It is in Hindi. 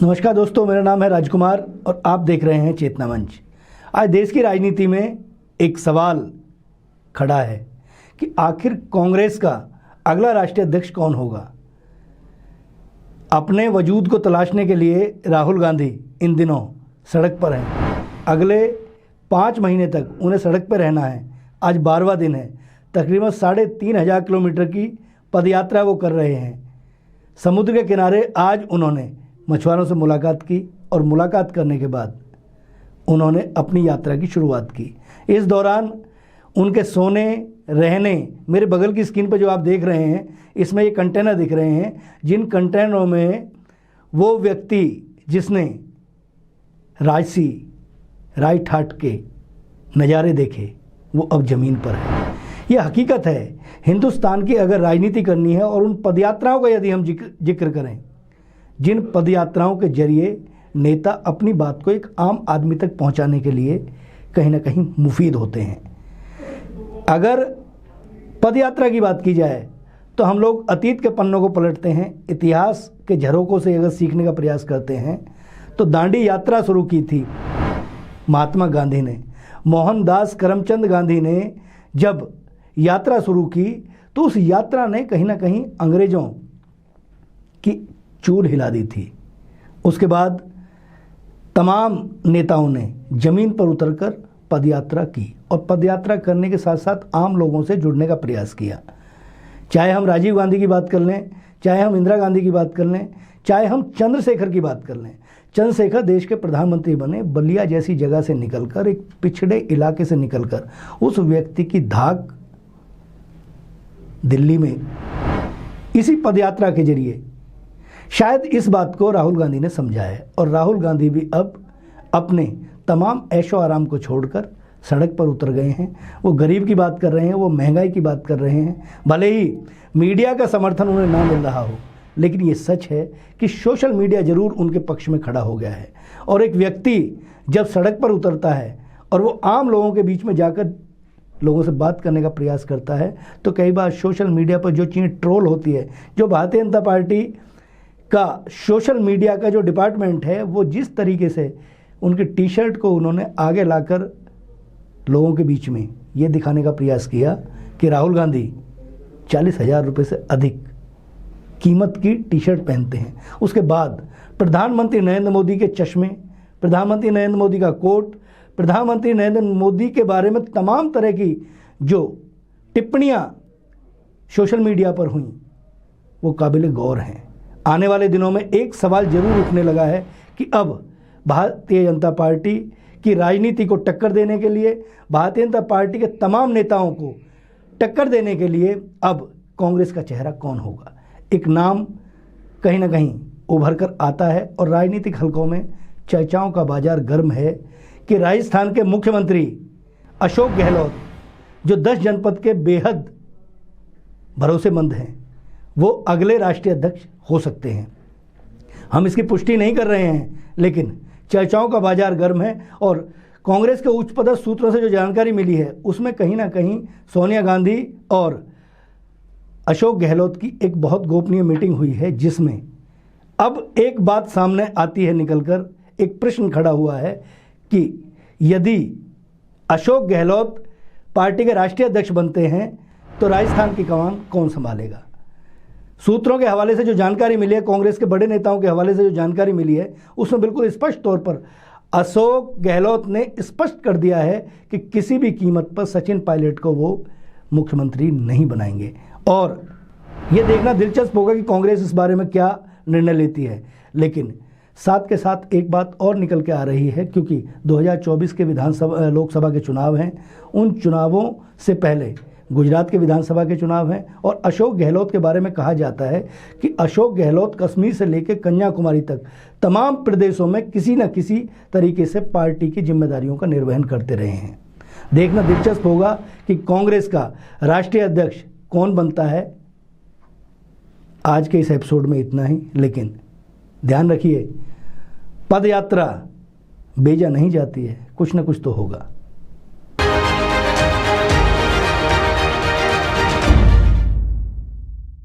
नमस्कार दोस्तों, मेरा नाम है राजकुमार और आप देख रहे हैं चेतना मंच। आज देश की राजनीति में एक सवाल खड़ा है कि आखिर कांग्रेस का अगला राष्ट्रीय अध्यक्ष कौन होगा। अपने वजूद को तलाशने के लिए राहुल गांधी इन दिनों सड़क पर हैं। अगले 5 महीने तक उन्हें सड़क पर रहना है। आज 12वां दिन है। तकरीबन 3,500 किलोमीटर की पदयात्रा वो कर रहे हैं। समुद्र के किनारे आज उन्होंने मछुआरों से मुलाकात की और मुलाकात करने के बाद उन्होंने अपनी यात्रा की शुरुआत की। इस दौरान उनके सोने रहने, मेरे बगल की स्क्रीन पर जो आप देख रहे हैं, इसमें ये कंटेनर दिख रहे हैं, जिन कंटेनरों में वो व्यक्ति जिसने राजसी राइट हार्ट के नज़ारे देखे वो अब ज़मीन पर है। ये हकीकत है। हिंदुस्तान की अगर राजनीति करनी है और उन पदयात्राओं का यदि हम जिक्र करें, जिन पदयात्राओं के जरिए नेता अपनी बात को एक आम आदमी तक पहुंचाने के लिए कहीं ना कहीं मुफीद होते हैं। अगर पदयात्रा की बात की जाए तो हम लोग अतीत के पन्नों को पलटते हैं, इतिहास के झरोकों से अगर सीखने का प्रयास करते हैं तो दांडी यात्रा शुरू की थी महात्मा गांधी ने। मोहनदास करमचंद गांधी ने जब यात्रा शुरू की तो उस यात्रा ने कहीं ना कहीं अंग्रेज़ों की चूल हिला दी थी। उसके बाद तमाम नेताओं ने ज़मीन पर उतरकर पदयात्रा की और पदयात्रा करने के साथ साथ आम लोगों से जुड़ने का प्रयास किया। चाहे हम राजीव गांधी की बात कर लें, चाहे हम इंदिरा गांधी की बात कर लें, चाहे हम चंद्रशेखर की बात कर लें। चंद्रशेखर देश के प्रधानमंत्री बने बलिया जैसी जगह से निकलकर, एक पिछड़े इलाके से निकलकर। उस व्यक्ति की धाक दिल्ली में इसी पदयात्रा के जरिए शायद इस बात को राहुल गांधी ने समझा है और राहुल गांधी भी अब अपने तमाम ऐशो आराम को छोड़कर सड़क पर उतर गए हैं। वो गरीब की बात कर रहे हैं, वो महंगाई की बात कर रहे हैं। भले ही मीडिया का समर्थन उन्हें ना मिल रहा हो, लेकिन ये सच है कि सोशल मीडिया ज़रूर उनके पक्ष में खड़ा हो गया है। और एक व्यक्ति जब सड़क पर उतरता है और वो आम लोगों के बीच में जाकर लोगों से बात करने का प्रयास करता है तो कई बार सोशल मीडिया पर जो चीज़ें ट्रोल होती है, जो भारतीय जनता पार्टी का सोशल मीडिया का जो डिपार्टमेंट है, वो जिस तरीके से उनके टी शर्ट को उन्होंने आगे लाकर लोगों के बीच में ये दिखाने का प्रयास किया कि राहुल गांधी 40,000 रुपये से अधिक कीमत की टी शर्ट पहनते हैं। उसके बाद प्रधानमंत्री नरेंद्र मोदी के चश्मे, प्रधानमंत्री नरेंद्र मोदी का कोट, प्रधानमंत्री नरेंद्र मोदी के बारे में तमाम तरह की जो टिप्पणियाँ सोशल मीडिया पर हुई वो काबिल गौर हैं। आने वाले दिनों में एक सवाल जरूर उठने लगा है कि अब भारतीय जनता पार्टी की राजनीति को टक्कर देने के लिए, भारतीय जनता पार्टी के तमाम नेताओं को टक्कर देने के लिए अब कांग्रेस का चेहरा कौन होगा। एक नाम कहीं ना कहीं उभर कर आता है और राजनीतिक हलकों में चर्चाओं का बाजार गर्म है कि राजस्थान के मुख्यमंत्री अशोक गहलोत, जो 10 जनपद के बेहद भरोसेमंद हैं, वो अगले राष्ट्रीय अध्यक्ष हो सकते हैं। हम इसकी पुष्टि नहीं कर रहे हैं, लेकिन चर्चाओं का बाजार गर्म है और कांग्रेस के उच्च पदस्थ सूत्रों से जो जानकारी मिली है उसमें कहीं ना कहीं सोनिया गांधी और अशोक गहलोत की एक बहुत गोपनीय मीटिंग हुई है, जिसमें अब एक बात सामने आती है निकलकर, एक प्रश्न खड़ा हुआ है कि यदि अशोक गहलोत पार्टी के राष्ट्रीय अध्यक्ष बनते हैं तो राजस्थान की कमान कौन संभालेगा। सूत्रों के हवाले से जो जानकारी मिली है, कांग्रेस के बड़े नेताओं के हवाले से जो जानकारी मिली है, उसमें बिल्कुल स्पष्ट तौर पर अशोक गहलोत ने स्पष्ट कर दिया है कि किसी भी कीमत पर सचिन पायलट को वो मुख्यमंत्री नहीं बनाएंगे। और ये देखना दिलचस्प होगा कि कांग्रेस इस बारे में क्या निर्णय लेती है। लेकिन साथ के साथ एक बात और निकल के आ रही है, क्योंकि 2024 के लोकसभा के चुनाव हैं। उन चुनावों से पहले गुजरात के विधानसभा के चुनाव हैं और अशोक गहलोत के बारे में कहा जाता है कि अशोक गहलोत कश्मीर से लेकर कन्याकुमारी तक तमाम प्रदेशों में किसी न किसी तरीके से पार्टी की जिम्मेदारियों का निर्वहन करते रहे हैं। देखना दिलचस्प होगा कि कांग्रेस का राष्ट्रीय अध्यक्ष कौन बनता है। आज के इस एपिसोड में इतना ही, लेकिन ध्यान रखिए, पदयात्रा बेजा नहीं जाती है, कुछ न कुछ तो होगा।